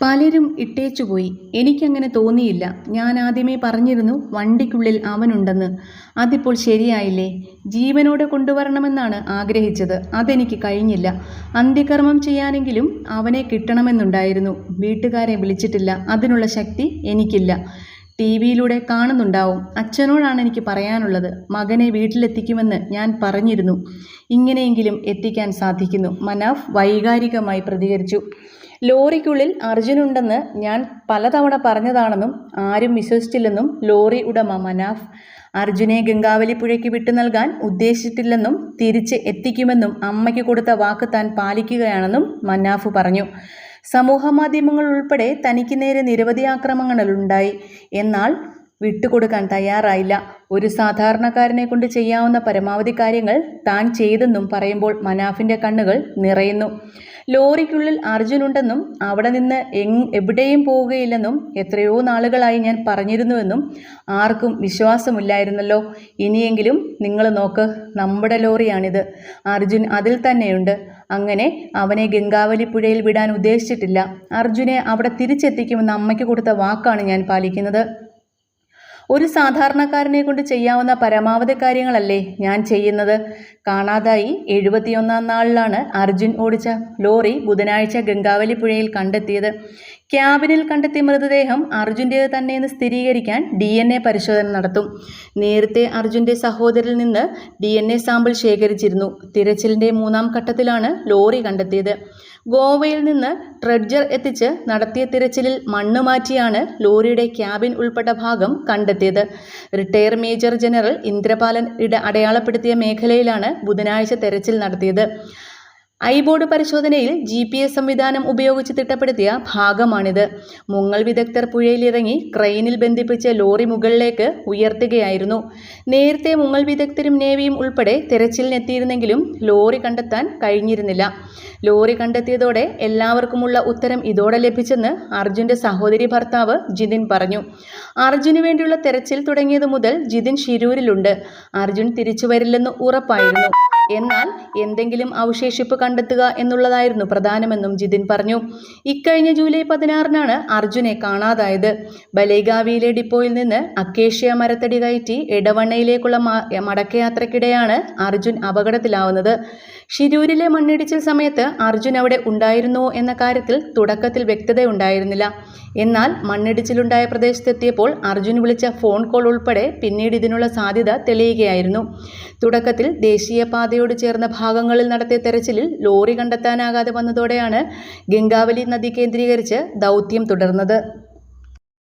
പലരും ഇട്ടേച്ചുപോയി. എനിക്കങ്ങനെ തോന്നിയില്ല. ഞാൻ ആദ്യമേ പറഞ്ഞിരുന്നു വണ്ടിക്കുള്ളിൽ അവനുണ്ടെന്ന്. അതിപ്പോൾ ശരിയായില്ലേ? ജീവനോടെ കൊണ്ടുവരണമെന്നാണ് ആഗ്രഹിച്ചത്. അതെനിക്ക് കഴിഞ്ഞില്ല. അന്ത്യകർമ്മം ചെയ്യാനെങ്കിലും അവനെ കിട്ടണമെന്നുണ്ടായിരുന്നു. വീട്ടുകാരെ വിളിച്ചിട്ടില്ല. അതിനുള്ള ശക്തി എനിക്കില്ല. ടിവിയിലൂടെ കാണുന്നുണ്ടാവും. അച്ഛനോടാണ് എനിക്ക് പറയാനുള്ളത്. മകനെ വീട്ടിലെത്തിക്കുമെന്ന് ഞാൻ പറഞ്ഞിരുന്നു. ഇങ്ങനെയെങ്കിലും എത്തിക്കാൻ സാധിക്കുന്നു. മനാഫ് വൈകാരികമായി പ്രതികരിച്ചു. ലോറിക്കുള്ളിൽ അർജുനുണ്ടെന്ന് ഞാൻ പലതവണ പറഞ്ഞതാണെന്നും ആരും വിശ്വസിച്ചില്ലെന്നും ലോറി ഉടമ മനാഫ്. അർജുനെ ഗംഗാവലിപ്പുഴയ്ക്ക് വിട്ടു നൽകാൻ ഉദ്ദേശിച്ചിട്ടില്ലെന്നും തിരിച്ച് എത്തിക്കുമെന്നും അമ്മയ്ക്ക് കൊടുത്ത വാക്ക് താൻ പാലിക്കുകയാണെന്നും മനാഫ് പറഞ്ഞു. സമൂഹമാധ്യമങ്ങൾ ഉൾപ്പെടെ തനിക്ക് നേരെ നിരവധി ആക്രമണങ്ങളുണ്ടായി. എന്നാൽ വിട്ടുകൊടുക്കാൻ തയ്യാറായില്ല. ഒരു സാധാരണക്കാരനെ കൊണ്ട് ചെയ്യാവുന്ന പരമാവധി കാര്യങ്ങൾ താൻ ചെയ്തെന്നും പറയുമ്പോൾ മനാഫിൻ്റെ കണ്ണുകൾ നിറയുന്നു. ലോറിക്കുള്ളിൽ അർജുനുണ്ടെന്നും അവിടെ നിന്ന് എവിടെയും പോവുകയില്ലെന്നും എത്രയോ നാളുകളായി ഞാൻ പറഞ്ഞിരുന്നുവെന്നും ആർക്കും വിശ്വാസമില്ലായിരുന്നല്ലോ. ഇനിയെങ്കിലും നിങ്ങൾ നോക്ക്, നമ്മുടെ ലോറിയാണിത്. അർജുൻ അതിൽ തന്നെയുണ്ട്. അങ്ങനെ അവനെ ഗംഗാവലിപ്പുഴയിൽ വിടാൻ ഉദ്ദേശിച്ചിട്ടില്ല. അർജുനെ അവിടെ തിരിച്ചെത്തിക്കുമെന്ന് അമ്മയ്ക്ക് കൊടുത്ത വാക്കാണ് ഞാൻ പാലിക്കുന്നത്. ഒരു സാധാരണക്കാരനെ കൊണ്ട് ചെയ്യാവുന്ന പരമാവധി കാര്യങ്ങളല്ലേ ഞാൻ ചെയ്യുന്നത്. കാണാതായി 71-ാം നാളിലാണ് അർജുൻ ഓടിച്ച ലോറി ബുധനാഴ്ച ഗംഗാവലിപ്പുഴയിൽ കണ്ടെത്തിയത്. ക്യാബിനിൽ കണ്ടെത്തിയ മൃതദേഹം അർജുൻ്റേത് തന്നെയെന്ന് സ്ഥിരീകരിക്കാൻ DNA പരിശോധന നടത്തും. നേരത്തെ അർജുൻ്റെ സഹോദരിൽ നിന്ന് DNA സാമ്പിൾ ശേഖരിച്ചിരുന്നു. തിരച്ചിലിൻ്റെ 3-ാം ഘട്ടത്തിലാണ് ലോറി കണ്ടെത്തിയത്. ഗോവയിൽ നിന്ന് ട്രെഡ്ജർ എത്തിച്ച് നടത്തിയ തിരച്ചിലിൽ മണ്ണ് മാറ്റിയാണ് ലോറിയുടെ ക്യാബിൻ ഉൾപ്പെട്ട ഭാഗം കണ്ടെത്തിയത്. റിട്ടയർ മേജർ ജനറൽ ഇന്ദ്രപാലൻ അടയാളപ്പെടുത്തിയ മേഖലയിലാണ് ബുധനാഴ്ച തെരച്ചിൽ നടത്തിയത്. ഐബോർഡ് പരിശോധനയിൽ GPS സംവിധാനം ഉപയോഗിച്ച് തിട്ടപ്പെടുത്തിയ ഭാഗമാണിത്. മുങ്ങൽ വിദഗ്ധർ പുഴയിലിറങ്ങി ക്രെയിനിൽ ബന്ധിപ്പിച്ച് ലോറി മുകളിലേക്ക് ഉയർത്തുകയായിരുന്നു. നേരത്തെ മുങ്ങൽ വിദഗ്ധരും നേവിയും ഉൾപ്പെടെ തെരച്ചിലിനെത്തിയിരുന്നെങ്കിലും ലോറി കണ്ടെത്താൻ കഴിഞ്ഞിരുന്നില്ല. ലോറി കണ്ടെത്തിയതോടെ എല്ലാവർക്കുമുള്ള ഉത്തരം ഇതോടെ ലഭിച്ചെന്ന് അർജുൻ്റെ സഹോദരി ഭർത്താവ് ജിതിൻ പറഞ്ഞു. അർജുന് വേണ്ടിയുള്ള തെരച്ചിൽ തുടങ്ങിയത് മുതൽ ജിതിൻ ഷിരൂരിലുണ്ട്. അർജുൻ തിരിച്ചു വരില്ലെന്ന് ഉറപ്പായിരുന്നു. എന്നാൽ എന്തെങ്കിലും അവശേഷിപ്പ് കണ്ടെത്തുക എന്നുള്ളതായിരുന്നു പ്രധാനമെന്നും ജിതിൻ പറഞ്ഞു. ഇക്കഴിഞ്ഞ ജൂലൈ 16-നാണ് അർജുനെ കാണാതായത്. ബലേഗാവിയിലെ ഡിപ്പോയിൽ നിന്ന് അക്കേഷ്യ മരത്തടി കയറ്റി എടവണ്ണയിലേക്കുള്ള മടക്കയാത്രയ്ക്കിടെയാണ് അർജുൻ അപകടത്തിലാവുന്നത്. ഷിരൂരിലെ മണ്ണിടിച്ചിൽ സമയത്ത് അർജുൻ അവിടെ ഉണ്ടായിരുന്നോ എന്ന കാര്യത്തിൽ തുടക്കത്തിൽ വ്യക്തതയുണ്ടായിരുന്നില്ല. എന്നാൽ മണ്ണിടിച്ചിലുണ്ടായ പ്രദേശത്തെത്തിയപ്പോൾ അർജുൻ വിളിച്ച ഫോൺ കോൾ ഉൾപ്പെടെ പിന്നീട് ഇതിനുള്ള സാധ്യത തെളിയുകയായിരുന്നു. തുടക്കത്തിൽ ദേശീയപാതയോട് ചേർന്ന ഭാഗങ്ങളിൽ നടത്തിയ തെരച്ചിലിൽ ലോറി കണ്ടെത്താനാകാതെ വന്നതോടെയാണ് ഗംഗാവലി നദി കേന്ദ്രീകരിച്ച് ദൗത്യം തുടർന്നത്.